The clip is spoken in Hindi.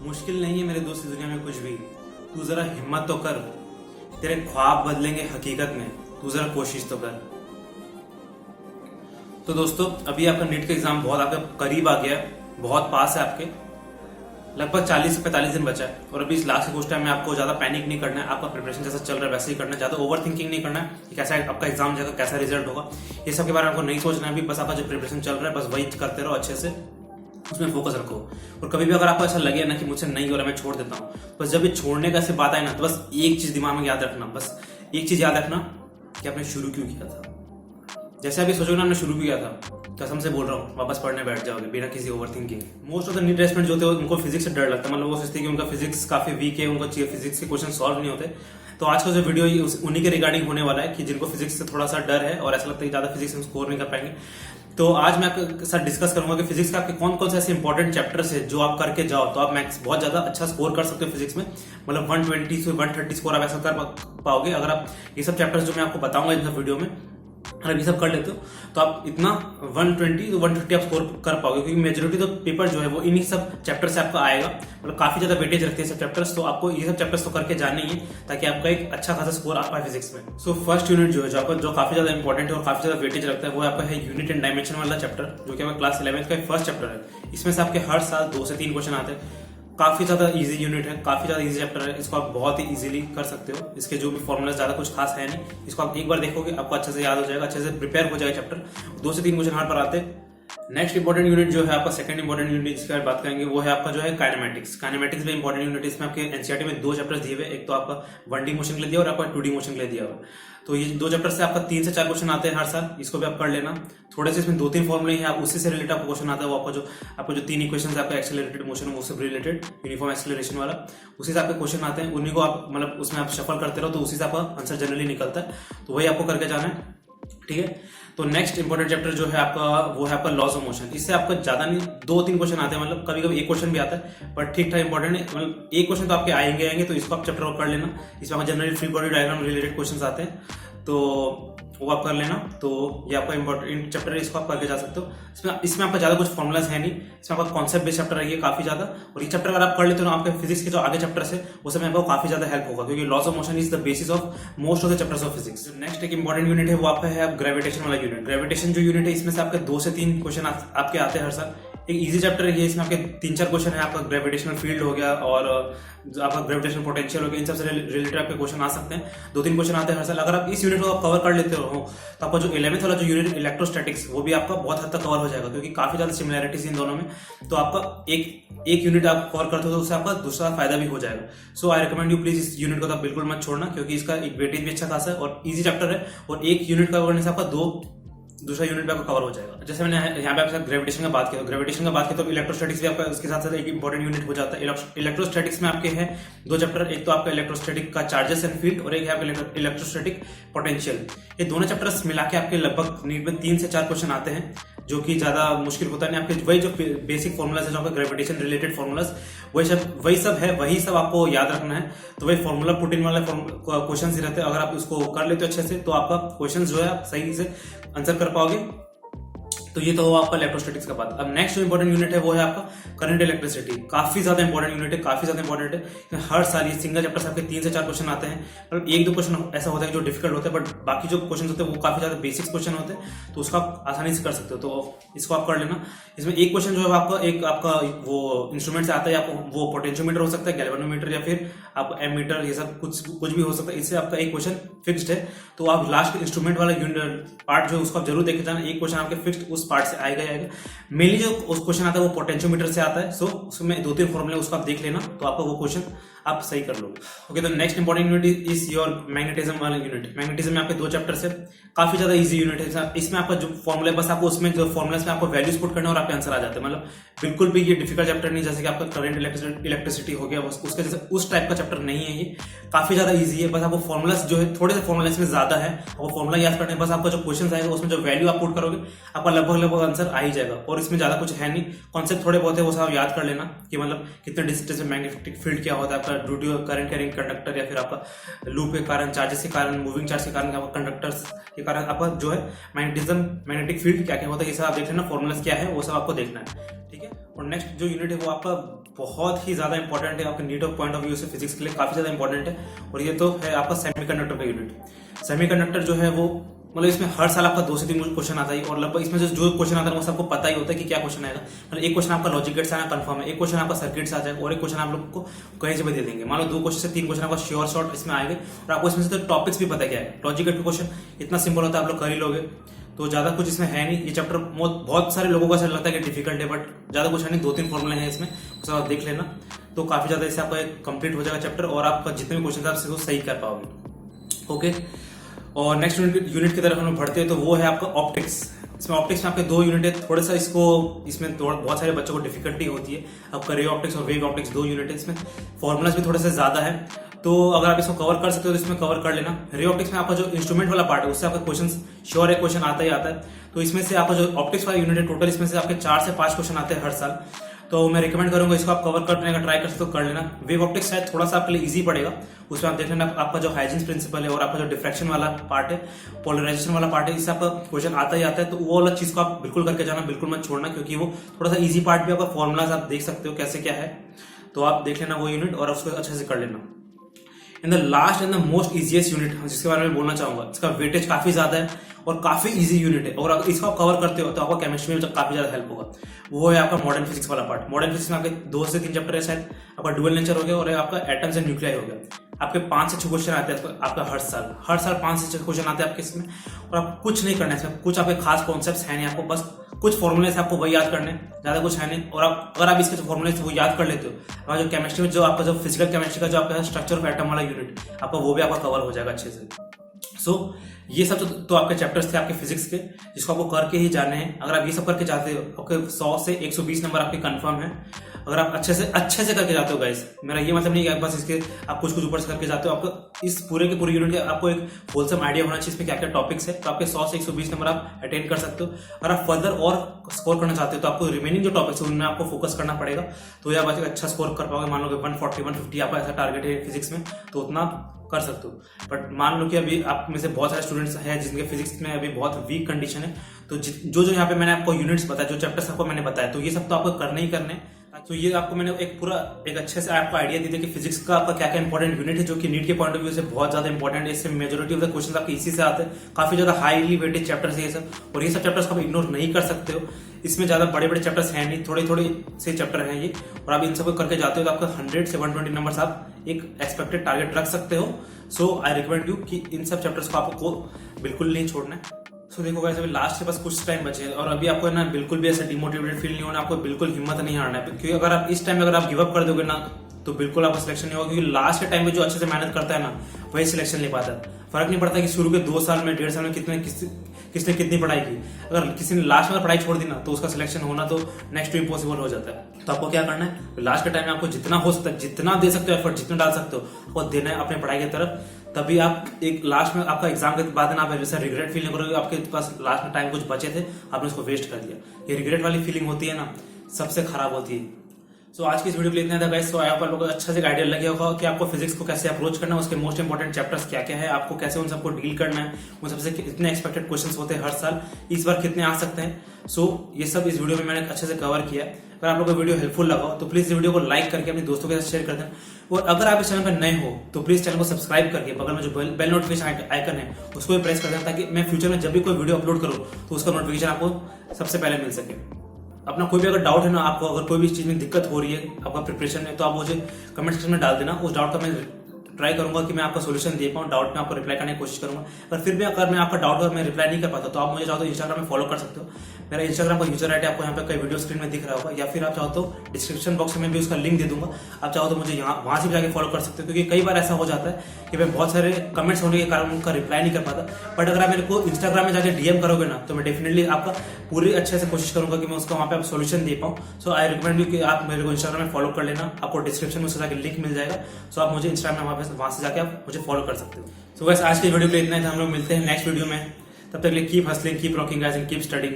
मुश्किल नहीं है मेरे दोस्त इस दुनिया में कुछ भी। तू जरा हिम्मत तो कर, तेरे ख्वाब बदलेंगे हकीकत में। तू जरा कोशिश तो कर। तो दोस्तों, अभी आपका नीट का एग्जाम बहुत आपके करीब आ गया है, बहुत पास है आपके। लगभग 40 से 45 दिन बचा है और अभी इस लास्ट कुछ टाइम में आपको ज्यादा पैनिक नहीं करना है। आपका प्रिपरेशन जैसा चल रहा है वैसे ही करना है। ज्यादा ओवर थिंकिंग नहीं करना है कि कैसा आपका एग्जाम जाएगा, कैसा रिजल्ट होगा, ये सब के बारे में आपको नहीं सोचना है। अभी बस आपका जो प्रिपरेशन चल रहा है बस वही करते रहो, अच्छे से उसमें फोकस रखो। और कभी भी अगर आपको ऐसा लगे ना कि मुझसे नहीं हो रहा, मैं छोड़ देता हूँ, बस जब ये छोड़ने का ऐसे बात आए ना, तो बस एक चीज दिमाग में याद रखना, बस एक चीज याद रखना कि आपने शुरू क्यों किया था। जैसे अभी सोचोगे ना हमने शुरू किया था, कसम से बोल रहा हूँ वापस पढ़ने बैठ जाओगे बिना किसी over thinking. Most of the NEET aspirants जो होते हैं उनको फिजिक्स से डर लगता है, मतलब वो सोचते हैं कि उनका फिजिक्स काफी वीक है, उनको फिजिक्स के क्वेश्चन सॉल्व नहीं होते। तो आज का जो वीडियो उन्हीं के रिगार्डिंग होने वाला है कि जिनको फिजिक्स से थोड़ा सा डर है और ऐसा लगता है कि ज्यादा फिजिक्स में स्कोर नहीं कर पाएंगे। तो आज मैं आपके साथ डिस्कस करूंगा कि फिजिक्स के आपके कौन कौन से ऐसे इंपॉर्टेंट चैप्टर्स है जो आप करके जाओ तो आप मैथ्स बहुत ज्यादा अच्छा स्कोर कर सकते हो फिजिक्स में। मतलब 120 से 130 स्कोर आप ऐसा कर पाओगे अगर आप ये सब चैप्टर्स जो मैं आपको बताऊंगा इस वीडियो में, अगर ये सब कर लेते हो तो आप इतना 120 to 130 आप स्कोर कर पाओगे, क्योंकि मेजोरिटी तो पेपर जो है वो इन्हीं सब चैप्टर से आपका आएगा। मतलब काफी ज्यादा वेटेज रखते हैं सब चैप्टर्स, तो आपको ये सब चैप्टर्स तो करके जाने ही है ताकि आपका एक अच्छा खासा स्कोर आ पाए फिजिक्स में। सो फर्स्ट यूनिट जो है जो काफी ज्यादा इंपॉर्टेंट है और काफी ज्यादा वेटेज रखता है वो आपका है यूनिट एंड डायमेंशन वाला चैप्टर, जो कि आपका क्लास 11th का फर्स्ट चैप्टर है। इसमें से आपके हर साल 2 से 3 क्वेश्चन आते हैं। काफी ज्यादा इजी यूनिट है, काफी ज्यादा इजी चैप्टर है, इसको आप बहुत ही इजीली कर सकते हो। इसके जो भी फॉर्मूला ज्यादा कुछ खास है नहीं, इसको आप एक बार देखोगे आपको अच्छे से याद हो जाएगा, अच्छे से प्रिपेयर हो जाएगा चैप्टर। 2 से 3 क्वेश्चन हर पर आते हैं। नेक्स्ट इंपॉर्टेंट यूनिट जो है आपका सेकंड इंपॉर्टेंट यूनिट जिसकी बात करेंगे वो है आपका जो है काइनेमेटिक्स। काइनेमेटिक्स में इंपॉर्टेंट यूनिट, इसमें आपके एनसीईआरटी में 2 चैप्टर्स दिए हुए, एक तो आपका 1D मोशन के लिए दिया और आपका 2D मोशन के लिए दिया हुआ। तो ये 2 चैप्टर से आपका 3 से 4 क्वेश्चन आते हैं हर साल, इसको भी आप कर लेना। थोड़े से इसमें 2-3 फॉर्मुले हैं, उसी से रिलेटेड आपको क्वेश्चन आता है। वो आपको जो 3 इक्वेशन है आपका एक्सेलरेटेड मोशन उससे रिलेटेड, यूनिफॉर्म एक्सेलरेशन वाला, उसी से आपके क्वेश्चन आते हैं। उन्हीं को आप मतलब उसमें आप शफल करते रहो तो उसी से आपका आंसर जनरली निकलता है। तो वही आपको करके जाना है, ठीक है। तो नेक्स्ट इंपॉर्टेंट चैप्टर जो है आपका वो है आपका लॉज ऑफ मोशन। इससे आपका ज्यादा नहीं 2-3 क्वेश्चन आते हैं, मतलब कभी कभी एक क्वेश्चन भी आता है पर ठीक ठाक इंपॉर्टेंट है। मतलब एक क्वेश्चन तो आपके आएंगे, तो इसको आप चैप्टर कर लेना। इसमें आपका generally free body diagram related question आते हैं, तो वो आप कर लेना। तो ये आपका इंपॉर्टेंट चैप्टर है, इसको आप करके जा सकते हो। इसमें आपका ज्यादा कुछ फॉर्मुलाज है नहीं, इसमें आपका कॉन्सेप्ट बेस्ड चैप्टर है काफी ज्यादा। और ये चैप्टर अगर आप कर लेते हो ना, आपके फिजिक्स के जो आगे चैप्टर्स है उस समय आपको काफी ज्यादा हेल्प होगा, क्योंकि laws of motion is the basis of most of the chapters of physics. Next एक इंपॉर्टेंट यूनिट है वो आपका है ग्रेविटेशन वाला यूनिट। ग्रेविटेशन जो यूनिट है इसमें से आपके 2 से 3 क्वेश्चन आपके आते हैं हर साल। एक इजी चैप्टर है, इसमें आपके 3-4 क्वेश्चन है। आपका ग्रेविटेशनल फील्ड हो गया और आपका ग्रेविटेशनल पोटेंशियल हो गया, इन सबसे रिलेटेड आपके क्वेश्चन आ सकते हैं। 2-3 क्वेश्चन आते हैं हर साल। अगर आप इस यूनिट को कवर कर लेते हो तो आपका जो 11th वाला जो यूनिट इलेक्ट्रोस्टैटिक्स वो भी आपका बहुत हद तक कवर हो जाएगा, क्योंकि काफी ज्यादा सिमिलैरिटीज इन दोनों में। तो आपका एक यूनिट आप कवर करते हो तो उससे आपका दूसरा फायदा भी हो जाएगा। सो आई रिकमेंड यू प्लीज इस यूनिट को तो बिल्कुल मत छोड़ना, क्योंकि इसका एक वेटेज भी अच्छा खासा है और इजी चैप्टर है। और एक यूनिट कवर करने से आपका दूसरा यूनिट भी आपका कवर हो जाएगा। जैसे मैंने यहाँ पे आपसे ग्रेविटेशन का बात किया, तो ग्रेविटेशन का बात किया तो इलेक्ट्रोस्टैटिक्स भी आपका उसके साथ साथ एक इंपॉर्टेंट यूनिट हो जाता है। इलेक्ट्रोस्टैटिक्स में आपके हैं 2 चैप्टर, एक तो आपका इलेक्ट्रोस्टैटिक का चार्जेस एंड फील्ड और एक है आपका इलेक्ट्रोस्टैटिक पोटेंशियल। ये दोनों चैप्टर्स मिला के आपके लगभग नीट में 3 से 4 क्वेश्चन आते हैं, जो कि ज्यादा मुश्किल होता नहीं। आपके वही जो बेसिक फॉर्मुलाज है जो आपका ग्रेविटेशन रिलेटेड फॉर्मुलाज वही सब आपको याद रखना है। तो वही फॉर्मूला पुट इन वाला क्वेश्चन ही रहते हैं। अगर आप इसको कर लेते हो अच्छे से तो आपका क्वेश्चन जो है आप सही से आंसर कर पाओगे। तो ये तो हो आपका इलेक्ट्रोस्टैटिक्स का बात। अब नेक्स्ट जो इंपॉर्टेंट यूनिट है वो है आपका करंट इलेक्ट्रिसिटी। काफी ज्यादा इंपॉर्टेंट यूनिट है, काफी ज्यादा इंपॉर्टेंट है। हर साल ये सिंगल चैप्टर से आपके 3 से 4 क्वेश्चन आते हैं। मतलब 1-2 क्वेश्चन ऐसा होता है जो डिफिकल्ट होता है, बट बाकी जो क्वेश्चन होते हैं वो काफी ज्यादा बेसिक्स क्वेश्चन होते हैं, तो उसका आप आसानी से कर सकते हो। तो इसको आप कर लेना। इसमें एक क्वेश्चन जो है आपका वो इंस्ट्रूमेंट से आता है, आपको वो पोटेंशियोमीटर हो सकता है, गैल्वेनोमीटर या फिर आप एमीटर, ये सब कुछ भी हो सकता है। इससे आपका एक क्वेश्चन फिक्स्ड है, तो आप लास्ट इंस्ट्रूमेंट वाला पार्ट जो उसको आप जरूर देखे जाना। एक क्वेश्चन आपके फिक्स्ड उस पार्ट से आएगा। मेनली जो उस क्वेश्चन आता है वो पोटेंशियोमीटर से आता है। सो उसमें 2-3 फॉर्मूले उसको आप देख लेना, तो आपका वो क्वेश्चन आप सही कर लोगे। ओके, तो next important unit is your magnetism वाला यूनिट। मैग्नेटिज्म में आपके 2 चैप्टर्स है, काफी ज्यादा इजी यूनिट है। इसमें आपका जो फॉर्मूला बस आपको उसमें जो फॉर्मुलास में आपको वैल्यूज पुट करना और आपके आंसर आ जाते हैं। मतलब बिल्कुल भी ये डिफिकल्ट चैप्टर नहीं, जैसे कि आपका करंट इलेक्ट्रिसिटी हो गया उसके जैसे उस टाइप का चैप्टर नहीं है। ये काफी ज्यादा इजी है। बस आपको फॉर्मुलास जो है थोड़े से फॉर्मुला इसमें ज्यादा है, वो फॉर्मुला याद करने बस आपका जो क्वेश्चन आएगा उसमें जो वैल्यू आप पुट करोगे आपका लगभग आंसर आ ही जाएगा। और इसमें ज्यादा कुछ है नहीं, कॉन्सेप्ट थोड़े बहुत है वो सब आप याद कर लेना कि मतलब कितने डिस्टेंस में मैग्नेटिक फील्ड क्या होता है, आपका ड्यूटी करंट कैरिंग कंडक्टर या फिर आपका लूप के कारण, चार्जेस के कारण, मूविंग चार्ज के कारण, आपका कंडक्टर्स के कारण आपका जो है मैग्नेटिक फील्ड क्या क्या होता है, ये सब आप देख लेना। फॉर्मुलास क्या है वो सब आपको देखना है, ठीक है। और नेक्स्ट जो यूनिट है वो आपका बहुत ही ज्यादा इंपॉर्टेंट है आपके NEET of point of view से, फिजिक्स के लिए काफी ज्यादा इंपॉर्टेंट है। और ये तो है आपका सेमीकंडक्टर का यूनिट। सेमीकंडक्टर जो है वो मतलब इसमें हर साल आपका 2 से 3 क्वेश्चन आता है, और लगभग इसमें जो क्वेश्चन आता है वो सबको पता ही होता है कि क्या क्वेश्चन आएगा। मतलब एक क्वेश्चन आपका लॉजिक गेट से आना कंफर्म है, एक क्वेश्चन आपका सर्किट से आ जाएगा, और एक क्वेश्चन आप लोग को कहीं से भी दे देंगे। मान लो 2 क्वेश्चन से 3 क्वेश्चन आपका श्योर शॉर्ट इसमें आएंगे, और आपको इसमें से तो टॉपिक्स भी पता क्या है। लॉजिक गेट का क्वेश्चन इतना सिंपल होता है, आप लोग कर ही लोगे, तो ज्यादा कुछ इसमें है नहीं। ये चैप्टर बहुत सारे लोगों को ऐसा लगता है कि डिफिकल्ट है, बट ज्यादा कुछ है नहीं, 2-3 फॉर्मूले हैं इसमें, उसे आप देख लेना तो काफी ज्यादा इससे आपका कंप्लीट हो जाएगा चैप्टर, और आपका जितने भी क्वेश्चन आप उसको सही कर पाओगे। ओके, और नेक्स्ट यूनिट की तरफ हम बढ़ते हैं, तो वो है आपका ऑप्टिक्स। इसमें ऑप्टिक्स में आपके 2 यूनिट है, थोड़ा सा इसमें बहुत सारे बच्चों को डिफिकल्टी होती है। आपका रे ऑप्टिक्स और वेव ऑप्टिक्स 2 यूनिट है, इसमें फॉर्मुलाज भी थोड़े से ज्यादा है, तो अगर आप इसको कवर कर सकते हो तो इसमें कवर कर लेना। रे ऑप्टिक्स में आपका जो इंस्ट्रूमेंट वाला पार्ट है उससे आपका क्वेश्चन श्योर है, क्वेश्चन आता ही आता है। तो इसमें से आपका जो ऑप्टिक्स वाला यूनिट है टोटल इसमें से आपके 4 से 5 क्वेश्चन आते हैं हर साल, तो मैं रिकमेंड करूंगा इसको आप कवर करने का ट्राई कर सकते हो, कर लेना। वेव ऑप्टिक्स शायद थोड़ा सा आपके लिए इजी पड़ेगा, उसमें आप देख लेना आपका जो हाइजीन प्रिंसिपल है और आपका जो डिफ्रैक्शन वाला पार्ट है, पोलराइजेशन वाला पार्ट है, इससे आपका क्वेश्चन आता ही आता है। तो वो वाला चीज को आप बिल्कुल करके जाना, बिल्कुल मत छोड़ना, क्योंकि वो थोड़ा सा इजी पार्ट भी आपका फॉर्मुलाज आप देख सकते हो कैसे क्या है, तो आप देख लेना वो यूनिट और उसको अच्छे से कर लेना। In the last and the most easiest unit जिसके बारे में बोलना चाहूंगा, इसका वेटेज काफी ज्यादा है और काफी इजी यूनिट है, और अगर इसको आप कवर करते हो तो आपका केमिस्ट्री में काफी ज्यादा हेल्प होगा। वो है आपका मॉडर्न फिजिक्स वाला पार्ट। मॉडर्न फिजिक्स में आपके 2 से 3 चैप्टर है, शायद आपका डुअल नेचर हो गया और आपका एटम्स एंड न्यूक्लियाई हो गया। आपके 5 से 6 क्वेश्चन आते हैं आपका हर साल 5 से 6 क्वेश्चन आते हैं आपके इसमें, और आपको कुछ नहीं करना है इसमें, कुछ आपके खास कॉन्सेप्ट्स है नहीं, आपको बस कुछ फॉर्मूले से आपको वही याद करने, ज्यादा कुछ है नहीं। और अगर आप इसके जो फॉर्मूले वो याद कर लेते हो, और जो केमिस्ट्री में जो आपका जो फिजिकल केमिस्ट्री का जो आपका स्ट्रक्चर ऑफ एटम वाला यूनिट आपका वो भी आपका कवर हो जाएगा अच्छे से। सो ये सब तो आपके चैप्टर्स थे आपके फिजिक्स के, जिसको आपको करके ही जाने हैं। अगर आप ये सब करके जाते हो आपके 100 से 120 नंबर आपके कंफर्म है। अगर आप अच्छे से करके जाते हो गाइस, मेरा ये मतलब नहीं कि बस इसके आप कुछ ऊपर से करके जाते हो, आपको इस पूरे के पूरे यूनिट के आपको एक होलसम आइडिया होना चाहिए इसमें क्या क्या टॉपिक्स है, तो आपके 100 से 120 नंबर आप अटेंड कर सकते हो। अगर आप फर्दर और स्कोर करना चाहते हो तो आपको रिमेनिंग जो टॉपिक्स है उनमें आपको फोकस करना पड़ेगा, तो ये आप अच्छा स्कोर कर पाओगे। मान लो कि 140-150 आपका ऐसा टारगेट है फिजिक्स में, तो उतना कर सकते हो। बट मान लो कि अभी आप में से बहुत सारे स्टूडेंट्स हैं जिनके फिजिक्स में अभी बहुत वीक कंडीशन है, तो जो यहाँ पे मैंने आपको यूनिट्स बताया, जो चैप्टर्स आपको मैंने बताया, तो ये सब तो आपको करने ही करने। तो ये आपको मैंने एक अच्छे से आपको आइडिया दी थी कि फिजिक्स का आपका क्या क्या इंपॉर्टेंट यूनिट है, जो कि नीट के पॉइंट ऑफ व्यू से बहुत ज्यादा इंपॉर्टेंट है। इससे मेजोरिटी ऑफ द क्वेश्चन आपके इसी से आते हैं, काफी ज्यादा हाईली वेटेड चैप्टर्स है ये सब, और ये सब चैप्टर्स आप इग्नोर नहीं कर सकते हो। इसमें ज्यादा बड़े बड़े चैप्टर्स हैं नहीं, थोड़े से चैप्टर हैं ये, और आप इन सबको करके जाते हो तो आपका 100 से 120 नंबर आप एक एक्सपेक्टेड टारगेट रख सकते हो। सो आई रिकमेंड यू कि इन सब चैप्टर्स को आपको बिल्कुल नहीं छोड़ना है। तो देखो गाइस, अभी लास्ट के पास कुछ टाइम बचे हैं, और अभी आपको ना बिल्कुल भी ऐसा डिमोटिवेटेड फील नहीं होना, आपको बिल्कुल हिम्मत नहीं हारना है, क्योंकि अगर आप इस टाइम अगर आप गिव अप कर दोगे ना तो बिल्कुल आपका सिलेक्शन नहीं होगा। क्योंकि लास्ट के टाइम में जो अच्छे से मेहनत करता है ना वही सिलेक्शन ले पाता है। फर्क नहीं पड़ता कि शुरू के 2 साल में 1.5 साल में किसने कितनी पढ़ाई की, अगर किसी ने लास्ट में पढ़ाई छोड़ दी ना तो उसका सिलेक्शन होना तो नेक्स्ट टू इम्पॉसिबल हो जाता है। तो आपको क्या करना है, लास्ट के टाइम में आपको जितना हो सकता है, जितना दे सकते हो एफर्ट, जितना डाल सकते हो आपको देना है अपने पढ़ाई की तरफ। तभी आप एक लास्ट में आपका एग्जाम के बाद आप ऐसा रिग्रेट फील नहीं करोगे आपके पास लास्ट में टाइम कुछ बचे थे, आपने उसको वेस्ट कर दिया। ये रिग्रेट वाली फीलिंग होती है ना, सबसे खराब होती है। सो आज की इस वीडियो के लिए इतना था गाइस। तो आप लोगों को अच्छा से आइडिया लगे होगा कि आपको फिजिक्स को कैसे अप्रोच करना है, उसके मोस्ट इंपोर्टेंट चैप्टर्स क्या क्या है, आपको कैसे उन सबको डील करना है, उन सबसे कितने एक्सपेक्टेड क्वेश्चंस होते हैं हर साल, इस बार कितने आ सकते हैं। सो ये सब इस वीडियो में मैंने अच्छे से कवर किया। अगर आप लोगों को वीडियो हेल्पफुल लगा तो प्लीज इस वीडियो को लाइक करके अपने दोस्तों के साथ शेयर कर दें, और अगर आप इस चैनल पर नए हो तो प्लीज चैनल को सब्सक्राइब करके बगल में जो बेल नोटिफिकेशन आइकन है उसको भी प्रेस कर दें, ताकि मैं फ्यूचर में जब भी कोई वीडियो अपलोड करूँ तो उसका नोटिफिकेशन आपको सबसे पहले मिल सके। अपना कोई भी अगर डाउट है ना, आपको अगर कोई भी चीज में दिक्कत हो रही है आपका प्रिपरेशन में, तो आप मुझे कमेंट सेक्शन में डाल देना। उस डाउट का मैं ट्राई करूंगा कि मैं आपको सोल्यूशन दे पाऊँ, डाउट में आपको रिप्लाई करने की कोशिश करूंगा। पर फिर भी अगर मैं आपका डाउट और मैं रिप्लाई नहीं कर पाता तो आप मुझे चाहो तो इंस्टाग्राम में फॉलो कर सकते हो। मेरा इंस्टाग्राम का यूजर आईडी आपको यहाँ पे कई वीडियो स्क्रीन में दिख रहा होगा, या फिर आप चाहो तो डिस्क्रिप्शन बॉक्स में भी उसका लिंक दे दूंगा, आप चाहो तो मुझे वहां से भी जाके फॉलो कर सकते हो। क्योंकि कई बार ऐसा हो जाता है कि मैं बहुत सारे कमेंट्स होने के कारण उनका रिप्लाई नहीं कर पाता, बट अगर आप मेरे को इंस्टाग्राम में जाके डीएम करोगे ना तो मैं डेफिनेटली आपका पूरी अच्छे से कोशिश करूंगा कि मैं उसका वहां पे सोल्यूशन दे पाऊँ। सो आई रिकमेंड यू कि आप मेरे को इंस्टाग्राम में फॉलो कर लेना, आपको डिस्क्रिप्शन में उससे जाकर लिंक मिल जाएगा। सो आप मुझे इंस्टाग्राम में वहां से जाके आप मुझे फॉलो कर सकते हो। सो बस आज की वीडियो के लिए इतना ही था, हम लोग मिलते हैं नेक्स्ट वीडियो में। तब तक के लिए keep hustling, keep rocking guys and keep studying.